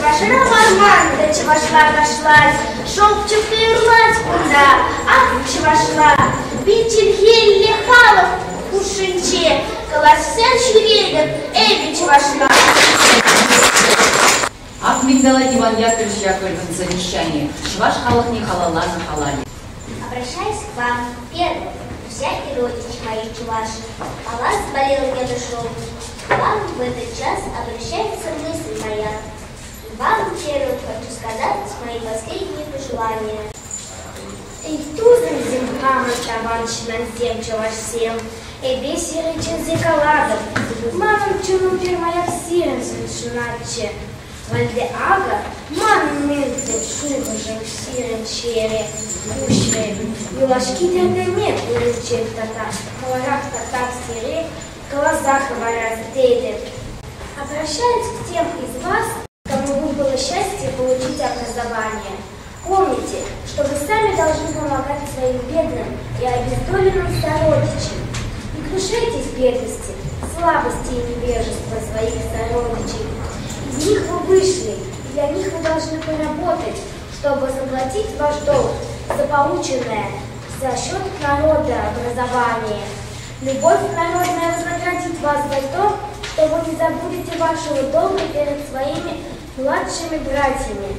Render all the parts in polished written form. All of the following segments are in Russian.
Чувашина Марман, да Чувашла дошлась, шелчатый урлась куда, ах, Чувашла, битильгель лехалов кушинче, колоссян чурегат, эви Чувашла. Ак Мигдала Иван Яковлевич Яковлевич завещание. Чуваш халах не халала на халале. Обращаюсь к вам, первым, друзья и родичи мои чуваши. А вас болел не дошел. Вам в этот час обращается мысль моя. Вам первым хочу сказать мои последние пожелания. И тузом зимхама таванчинан зем чувашсем, и бесеры чензекаладом. Мамам чуну первая всем свечуначе. Вальде ага, ман милте шубажем сирен чере, кушре, юлашки тердеме уличек тата, каларах татар сире, глазах говорят дейдет. Обращаюсь к тем из вас, кому выпало счастье получить образование. Помните, что вы сами должны помогать своим бедным и обездоленным сородичам. Не гнушайтесь бедности, слабости и невежества своих сородичей. Из них вы вышли, и для них вы должны поработать, чтобы заплатить ваш долг за полученное за счет народа образование. Любовь народная вознаградит вас за то, что вы не забудете вашего долга перед своими младшими братьями.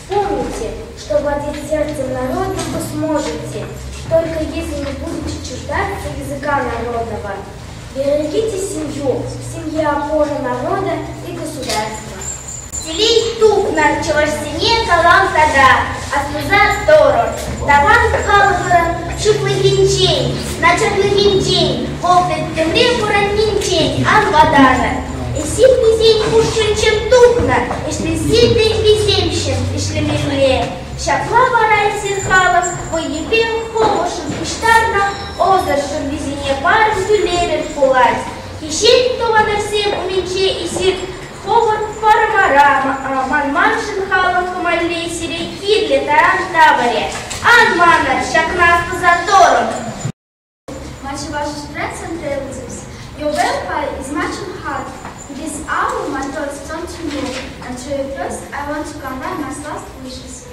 Помните, что владеть сердцем народным вы сможете, только если не будете чуждаться языка народного. Берегите семью, в семье опора народа и государства. Селей тук на чевашсине калам тада, а слеза торон. Таван халгара шуплыгинчень, на чаплыгинчень, воплет темре бураннинчень, ан вадана. И сим везень кушинчен тукна, и шли сильный веземщен, и шли милее. Шапла варай сирхалов, воебем хомошен, иштарна, озаршен везине паром тюлерен пулать. Ищень то на всем уменче и сир, ховар парамара, манманшин халов кумалей сирей кидле таран табаре. Анмана, шакнас позатором. Much of our friends and relatives, your welfare is much in heart. In this hour, my thoughts turn to you, and to you first, I want to convey my last wishes.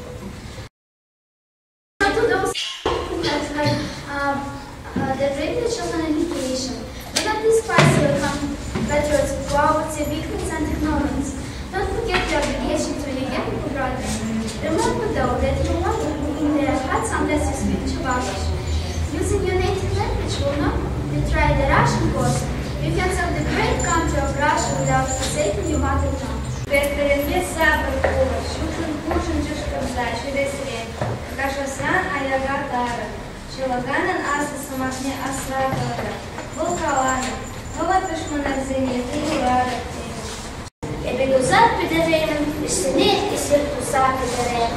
To those who have had the privilege of an education, do not despise your compatriots with poverty, weakness, and ignorance. Don't forget your obligation to your younger brothers. Remember, though, that you won't in their hearts unless you speak Chuvash. Using your native language will not betray the Russian cause. You can serve the great country of Russia without forsaking your mother tongue. Перед сабой кула, шутен кушен чушкамда, чудесре, кашасан аягатара, чулаганан аса самахне асрагара, волкалана, волатышманар зене, ты юрара. Эбегузар педереем, весене и сертуса педереем.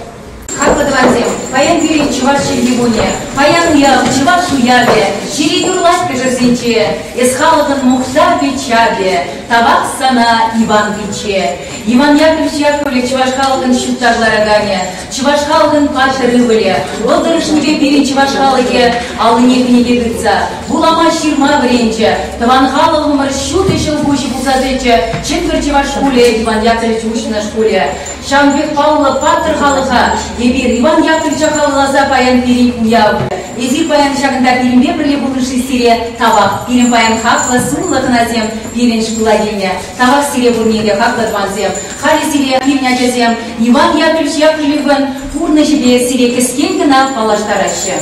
Как подвозим? Паян бери чуваш чернигуне, паян я чувашу ябе, чири юрлась пежерзинче, из халатан мухта печабе, табак сана Иван Виче. Иван Яковлевич Яковлевич чуваш халатан щуптарларагане, чуваш халатан пашырывыле, волдырышневе бери чуваш халаке, алыне книге гыца, булама ширма вренче, таван халалым рщут еще в гуще бузадыче, четвер чуваш школе, Иван Яковлевич уч на школе. Шамбек Паула паттыр халыха, ебир Иван Яковлевич халалаза паян пирин уяв. Езир паян шагында пиринбе бірле булышы сире табақ, пирин паян хақла суллықына зем, пирин шкулагене, табақ сире бурнеге хақла дванзем, хали сире пирин ажазем, Иван Яковлевич Яковлевын фурны жебе сире кескен гына палаштарашы.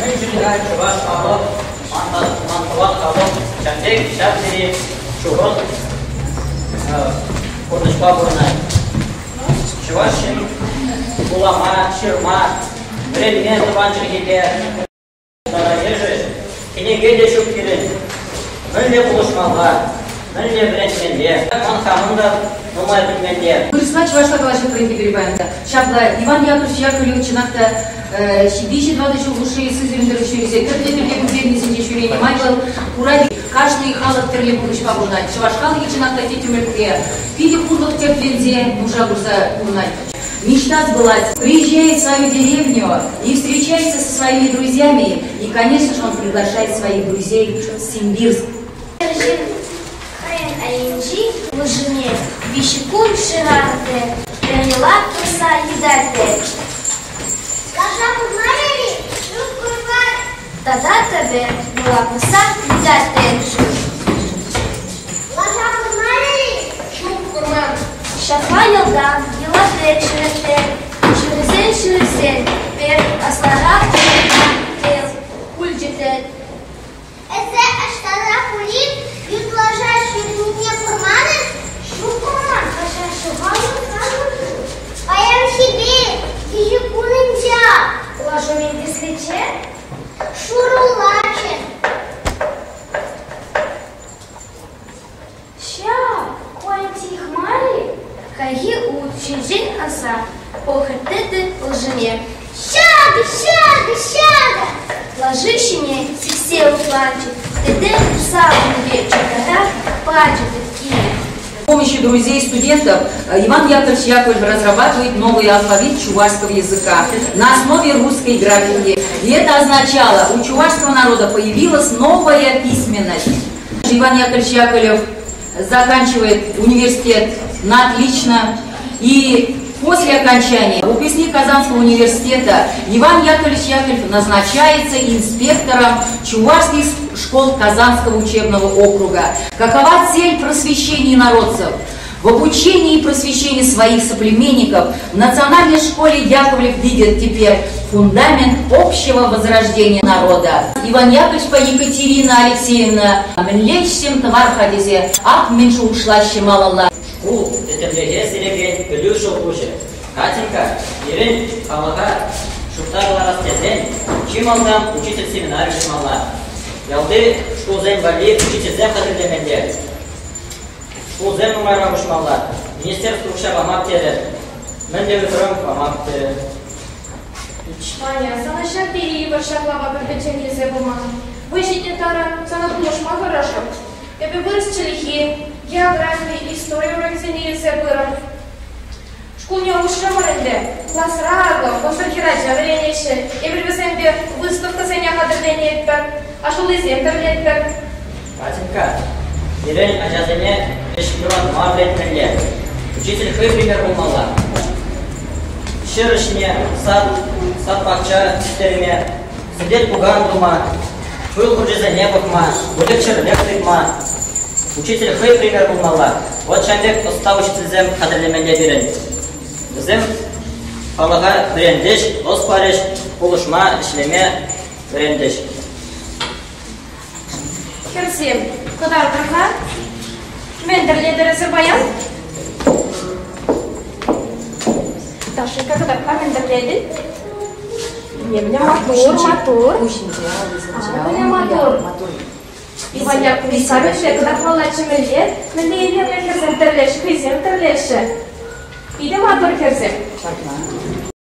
Öncelikle Çuvaş Ağol, Mantavak Ağol, Çandek, Şapsiri, Çuhol, Kurduşpa Burnay. Çuvaş'ın Bulama, Şırma, Vremine Tuvancı gibi Sarayıcı, Kinegede Şükürün, Önle buluşmalar, önle Vremine, Mankamında Numay Bilmende. Курсна чувашка калашка прыгибирбанда. Шапла Иван Яковлевич Яковлевич чинакта Шибиши 20 лучшие сызерендер еще и зекер для губернии синчешурения Майкл Уради каждый халат терле будущ побунать. Чувашкалки чинакта тетюмерке. Пиди курлок терплензе мужа гурса бунать. Мечта сбылась. Приезжает в свою деревню и встречается со своими друзьями. И, конечно же, он приглашает своих друзей в Симбирск. Айнжи лыжине, вещикун ширарте, приняла туса едате. Скажа курмарели, шут курмар. Тогда тебе была туса едате. Скажа курмарели, шут курмар. Шафанил дам, елате ширте, ширсен, пер, аслара, тел, кульджитет. Это аштара кулит, ютлажащий мне курманы, шукурман, кашашу галу, паям себе, ежекунынча. Ложу менти слече, Шурулачен. ща, коем тихмали, каги ут, чинжин аса, похотеты лжине. Шага. Ложищине все уплачет, ты сам вечер, когда плачет такие. С помощью друзей и студентов Иван Яковлевич Яковлев разрабатывает новый алфавит чувашского языка на основе русской графики. И это означало, у чувашского народа появилась новая письменность. Иван Яковлевич Яковлев заканчивает университет на отлично. И после окончания выпускник Казанского университета Иван Яковлевич Яковлев назначается инспектором чувашских школ Казанского учебного округа. Какова цель просвещения народцев? В обучении и просвещении своих соплеменников в национальной школе Яковлев видит теперь фундамент общего возрождения народа. Иван Яковлевич по Екатерина Алексеевна «Менлечсем товар хадизе, ах меньше ушла щемалала». Детемлеге селеген Илюшев учит. Катенька, Ирин, Аллаха, шуфтарла растезен, чималдам учитель семинарий шмалла. Ялды, школзен вали, учитель зем хадырдеменде. Школзен умайра ушмалла. Министерство уша вамак тере. Менде витром вамак тере. Маня, санаша пери варшаклава перпеченье зебума. Выжить тара, санакулош магарашок. Ебе вырос челихи, географии, историю рогзини зебыров. Школьня ушрамаренде, класс раго, консерхирача вренеше, ебе весенде выставка зеня хадырдене этпер, а что лызем терлетпер. Катенька, Ирин ажазене решкирон марлетменде. Учитель хы пример умалла. Ширышне, сад бакча стерме, сидеть пуган дума, был хуже небокма, будет червяк учитель хы пример умалла. Вот человек остал учитель зем хадрлеменде берен. Зем Аллаха берендеш, оспареш, полушма ишлеме берендеш. Херсем, кадар браха, мендерледер Азербайджан. Дашенька, кадар мендерледер. Не, меня мотор. Меня мотор. Иван Яковлевич Яковлевич, когда палачем лет, на ней не херсем терлеш, хизем терлеше. Иде мотор херсем.